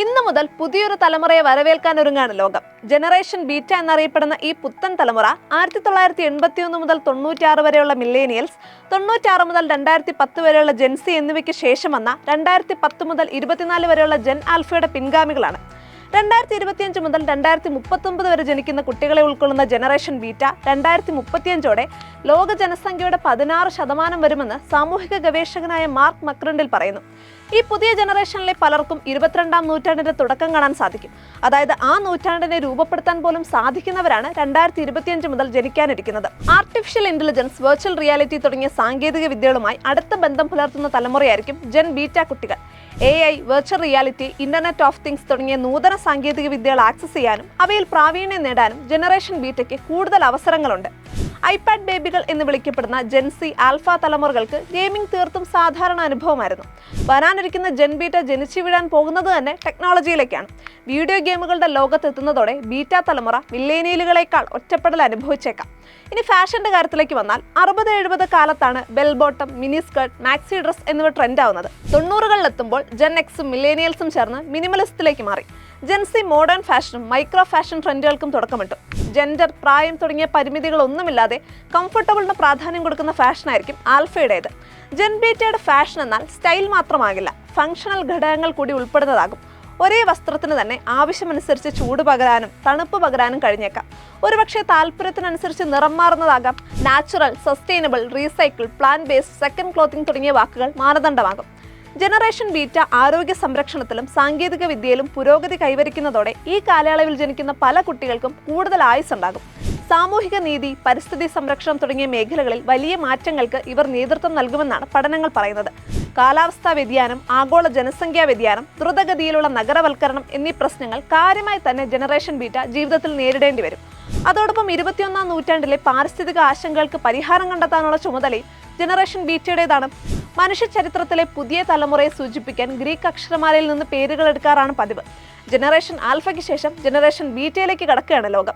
ഇന്നു മുതൽ പുതിയൊരു തലമുറയെ വരവേൽക്കാനൊരുങ്ങാണ് ലോകം. ജനറേഷൻ ബീറ്റ എന്നറിയപ്പെടുന്ന ഈ പുത്തൻ തലമുറ 1981 മുതൽ 96 വരെയുള്ള മില്ലേനിയൽസ്, 96 മുതൽ 2010 വരെയുള്ള ജെൻസി എന്നിവയ്ക്ക് ശേഷം വന്ന 2010 മുതൽ 24 വരെയുള്ള ജെൻ ആൽഫയുടെ പിൻഗാമികളാണ്. 2025 മുതൽ 2039 വരെ ജനിക്കുന്ന കുട്ടികളെ ഉൾക്കൊള്ളുന്ന ജനറേഷൻ ബീറ്റ 2035ഓടെ ലോക ജനസംഖ്യയുടെ 16% വരുമെന്ന് സാമൂഹിക ഗവേഷകനായ മാർക്ക് മക്രണ്ടിൽ പറയുന്നു. ഈ പുതിയ ജനറേഷനിലെ പലർക്കും 22ാം നൂറ്റാണ്ടിന്റെ തുടക്കം കാണാൻ സാധിക്കും. അതായത് ആ നൂറ്റാണ്ടിനെ രൂപപ്പെടുത്താൻ പോലും സാധിക്കുന്നവരാണ് 2025 മുതൽ ജനിക്കാനിരിക്കുന്നത്. ആർട്ടിഫിഷ്യൽ ഇന്റലിജൻസ്, വെർച്വൽ റിയാലിറ്റി തുടങ്ങിയ സാങ്കേതിക വിദ്യകളുമായി അടുത്ത ബന്ധം പുലർത്തുന്ന തലമുറയായിരിക്കും ജെൻ ബീറ്റ കുട്ടികൾ. AI, virtual reality, internet of things തുടങ്ങിയ നൂതന സാങ്കേതിക വിദ്യകൾ ആക്സസ് ചെയ്യാനും അവയിൽ പ്രാവീണ്യം നേടാനും ജനറേഷൻ ബീറ്റയ്ക്ക് കൂടുതൽ അവസരങ്ങളുണ്ട്. ഐപാഡ് ബേബികൾ എന്ന് വിളിക്കപ്പെടുന്ന ജെൻസി, ആൽഫ തലമുറകൾക്ക് ഗെയിമിംഗ് തീർത്തും സാധാരണ അനുഭവമായിരുന്നു. വരാനിരിക്കുന്ന ജെൻ ബീറ്റ ജനിച്ചു വീഴാൻ പോകുന്നത് തന്നെ ടെക്നോളജിയിലേക്കാണ്. വീഡിയോ ഗെയിമുകളുടെ ലോകത്തെത്തുന്നതോടെ ബീറ്റ തലമുറ മില്ലേനിയലുകളേക്കാൾ ഒറ്റപ്പെടൽ അനുഭവിച്ചേക്കാം. ഇനി ഫാഷന്റെ കാര്യത്തിലേക്ക് വന്നാൽ 60-70 കാലത്താണ് bell bottom, mini skirt, maxi dress എന്നിവ ട്രെൻഡ് ആവുന്നത്. 90കളിലെത്തുമ്പോൾ ജെൻ എക്സും മില്ലേനിയൽസും ചേർന്ന് മിനിമലിസ്റ്റിലേക്ക് മാറി. ജെൻസി മോഡേൺ ഫാഷനും മൈക്രോ ഫാഷൻ ട്രെൻഡുകൾക്കും തുടക്കമിട്ടു. ജെൻഡർ, പ്രായം തുടങ്ങിയ പരിമിതികളൊന്നുമില്ലാതെ കംഫർട്ടബിളിന് പ്രാധാന്യം കൊടുക്കുന്ന ഫാഷനായിരിക്കും ആൽഫയുടേത്. ജെൻ ബീറ്റയുടെ ഫാഷൻ എന്നാൽ സ്റ്റൈൽ മാത്രമാകില്ല, ഫങ്ഷണൽ ഘടകങ്ങൾ കൂടി ഉൾപ്പെടുന്നതാകും. ഒരേ വസ്ത്രത്തിന് തന്നെ ആവശ്യമനുസരിച്ച് ചൂട് പകരാനും തണുപ്പ് പകരാനും കഴിഞ്ഞേക്കാം. ഒരുപക്ഷെ താല്പര്യത്തിനനുസരിച്ച് നിറം മാറുന്നതാകാം. Natural, sustainable, recycle, plan based, second clothing തുടങ്ങിയ വാക്കുകൾ മാനദണ്ഡമാകും. ജനറേഷൻ ബീറ്റ ആരോഗ്യ സംരക്ഷണത്തിലും സാങ്കേതിക വിദ്യയിലും പുരോഗതി കൈവരിക്കുന്നതോടെ ഈ കാലയളവിൽ ജനിക്കുന്ന പല കുട്ടികൾക്കും കൂടുതൽ ആയുസ്സുണ്ടാകും. സാമൂഹിക നീതി, പരിസ്ഥിതി സംരക്ഷണം തുടങ്ങിയ മേഖലകളിൽ വലിയ മാറ്റങ്ങൾക്ക് ഇവർ നേതൃത്വം നൽകുമെന്നാണ് പഠനങ്ങൾ പറയുന്നത്. കാലാവസ്ഥാ വ്യതിയാനം, ആഗോള ജനസംഖ്യാ വ്യതിയാനം, ദ്രുതഗതിയിലുള്ള നഗരവൽക്കരണം എന്നീ പ്രശ്നങ്ങൾ കാര്യമായി തന്നെ ജനറേഷൻ ബീറ്റ ജീവിതത്തിൽ നേരിടേണ്ടി വരും. അതോടൊപ്പം 21ാം നൂറ്റാണ്ടിലെ പാരിസ്ഥിതിക ആശങ്കകൾക്ക് പരിഹാരം കണ്ടെത്താനുള്ള ചുമതലയും ജനറേഷൻ ബീറ്റയുടേതാണ്. മനുഷ്യ ചരിത്രത്തിലെ പുതിയ തലമുറയെ സൂചിപ്പിക്കാൻ ഗ്രീക്ക് അക്ഷരമാലയിൽ നിന്ന് പേരുകൾ എടുക്കാറാണ് പതിവ്. ജനറേഷൻ ആൽഫയ്ക്ക് ശേഷം ജനറേഷൻ ബീറ്റയിലേക്ക് കടക്കുകയാണ് ലോകം.